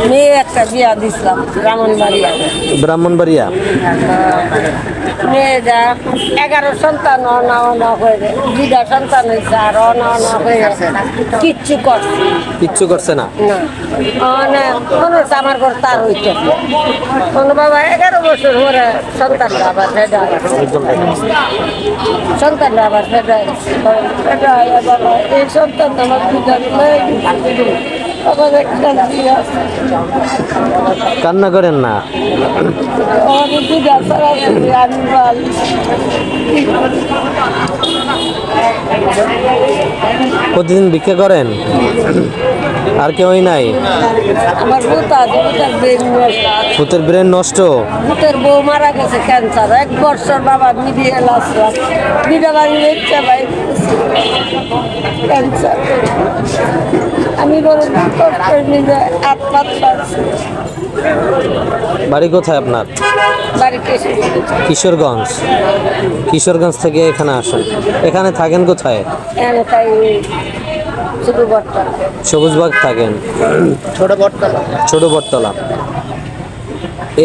মেয়ে একটা বিয়া দিছিলাম ব্রাহ্মণবাড়িয়া। ব্রাহ্মণবাড়িয়া। মেয়েটা 11 সন্তান অনা অনা হয়ে যায়, 2টা সন্তান হয়েছে আর অনা অনা হয়ে গেছে, কিচ্ছু করছে কিচ্ছু করছে না। না। মনে হচ্ছে আমার ঘর তার হইতে কোনো বাবা 11 বছর পরে সন্তানরা আবার ফেডা সন্তানরা আবার ফেডা ফেডা বাবা এই সন্তান আমার পূজার আবার একটা বিয়ে আছে। কান্না করেন না। আমাদের পূজা সরাসরি আমি বল প্রতিদিন ভিক্ষা করেন? আর কেউই নাই? আমার ভূত আছে, ভূতের ব্রেন ভূতের ব্রেন নষ্ট। ভূতের বউ মারা গেছে ক্যান্সার, 1 বছর বাবা মিডিয়াল আসলাম, দুটা বাড়ির ইচ্ছা ভাই ক্যান্সার। আমি বলে নিজে আত্মাত পাচ্ছি। বাড়ি কোথায় আপনার? বাড়ি কেসে কিশোরগঞ্জ। কিশোরগঞ্জ থেকে এখানে আসেন। এখানে থাকেন কোথায়? তাই শুধু বর্তমান সবুজবাগ থাকেন। ছোট বটতলা।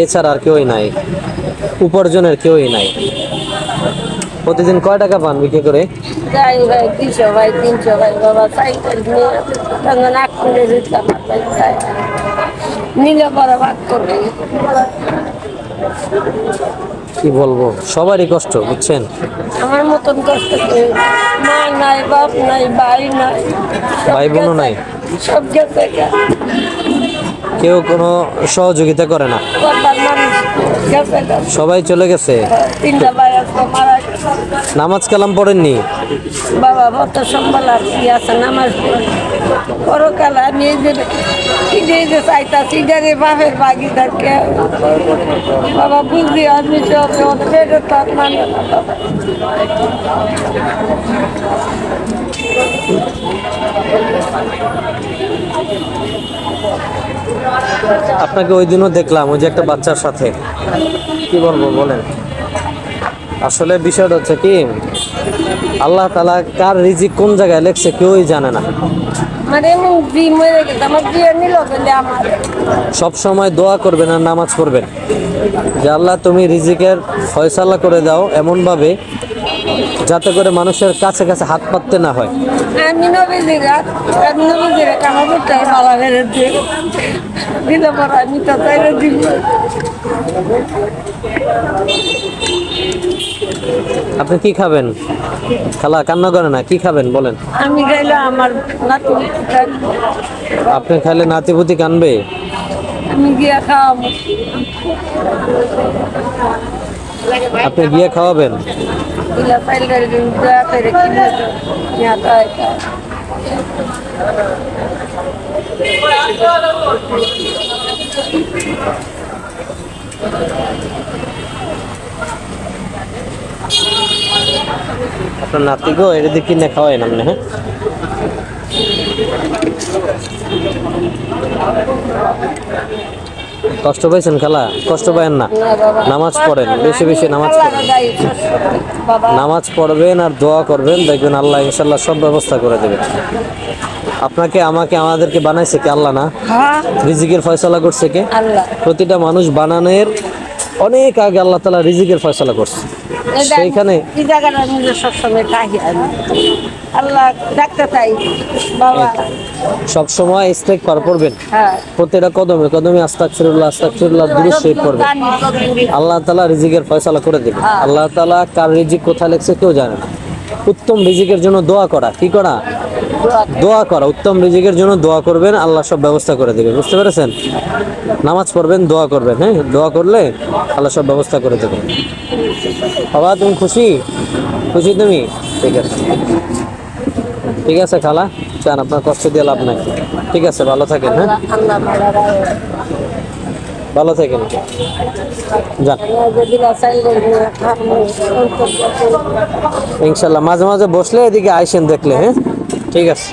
এছাড়া আর কেউই নাই, উপার্জনের কেউই নাই। প্রতিদিন কয় টাকা পান বিক্রি করে? যাই ভাই 200 ভাই 300 ভাই বাবা সাইকেল নিয়ে তখন 8 করে দিতাম ভাই চাই নিলে বড় ভাগ করবে। কি বলবো, সবারই কষ্ট বুঝছেন। আমার মতন কষ্ট করে মা নাই, বাপ নাই, ভাই নাই, ভাই বোনও নাই, সব গেছে কেউ কোনো সহযোগিতা করে না, করবার মানুষ গেছে। সবাই চলে গেছে। 3টা ভাই আছে মারা গেছে। নামাজ কালাম পড়েননি? বাবা ভক্ত সম্বল আর কি আছে নামাজ পরকাল আমি এই যে চাইতাছি যারে বাপের ভাগিদারকে বাবা বুঝলি আমি তার মানে আপনাকে ওই দিনও দেখলাম ওই যে একটা বাচ্চার সাথে। কি বলবো বলেন। আসলে বিষয়টা হচ্ছে কি, আল্লাহ তাআলা কার রিজিক কোন জায়গায় লেখছে কেউই জানে না। মানে এমন মরে গেছে আমার বিয়ে নিল বলে আমার সব সময় দোয়া করবেন আর নামাজ পড়বেন যে আল্লাহ তুমি রিজিকের ফয়সালা করে দাও এমনভাবে যাতে করে মানুষের কাছে কাছে হাত পাততে না হয়। আমি নবীজিরা কামা করতে ভালো বেড়ে দিলে পর আমি তো চাইলে দিব। আপনি কি খাবেন? খালা কান্না করে না, কি খাবেন বলেন? আমি গেলে আমার নাতি আপনি খাইলে নাতিপুতি কানবে? আমি গিয়া খাওয়াবো। আপনি গিয়ে খাওয়াবেন? ইলা ফাইল করে যা করে কিনে তো ইয়া তাই আপনার নাতি গো এটা দিয়ে কিনে খাওয়াই না আপনি? হ্যাঁ, কষ্ট পাইছেন খালা? কষ্ট পায়েন না, নামাজ পড়েন, বেশি বেশি নামাজ পড়েন, নামাজ পড়বেন আর দোয়া করবেন, দেখবেন আল্লাহ ইনশাল্লাহ সব ব্যবস্থা করে দেবে। আপনাকে আমাকে আমাদেরকে বানাইছে কি আল্লাহ না? রিজিকের ফয়সালা করছে কে? আল্লাহ। প্রতিটা মানুষ বানানোর অনেক আগে আল্লাহ তাআলা রিজিকের ফয়সালা করছে। সেইখানে এই জায়গাটা নিজে সবসময় থাকি আমি আল্লাহ ডাক্তার চাই বাবা সব সময় ইস্তেগফার করবেন। হ্যাঁ প্রতিটা কদমে কদমে আস্তাগফিরুল্লাহ দুরূদ শরীফ পড়বেন। আল্লাহ তাআলা রিজিকের ফয়সালা করে দেবে। আল্লাহ তাআলা কার রিজিক কোথায় লেখছে কেউ জানে না। উত্তম রিজিকের জন্য দোয়া করা, কি করা? দোয়া করা। উত্তম রিজিকের জন্য দোয়া করবেন, আল্লাহ সব ব্যবস্থা করে দেবে। বুঝতে পেরেছেন? নামাজ পড়বেন, দোয়া করবেন। হ্যাঁ, দোয়া করলে আল্লাহ সব ব্যবস্থা করে দেবে। বাবা তুমি খুশি? খুশি তুমি? ঠিক আছে, ঠিক আছে খালা, চান আপনার কষ্ট দিয়ে লাভ নাই। ঠিক আছে, ভালো থাকেন। হ্যাঁ, আল্লাহ ভালো থাকেন, যান। ইনশাল্লাহ মাঝে মাঝে বসলে এদিকে আইসেন দেখলে। হ্যাঁ, ঠিক আছে।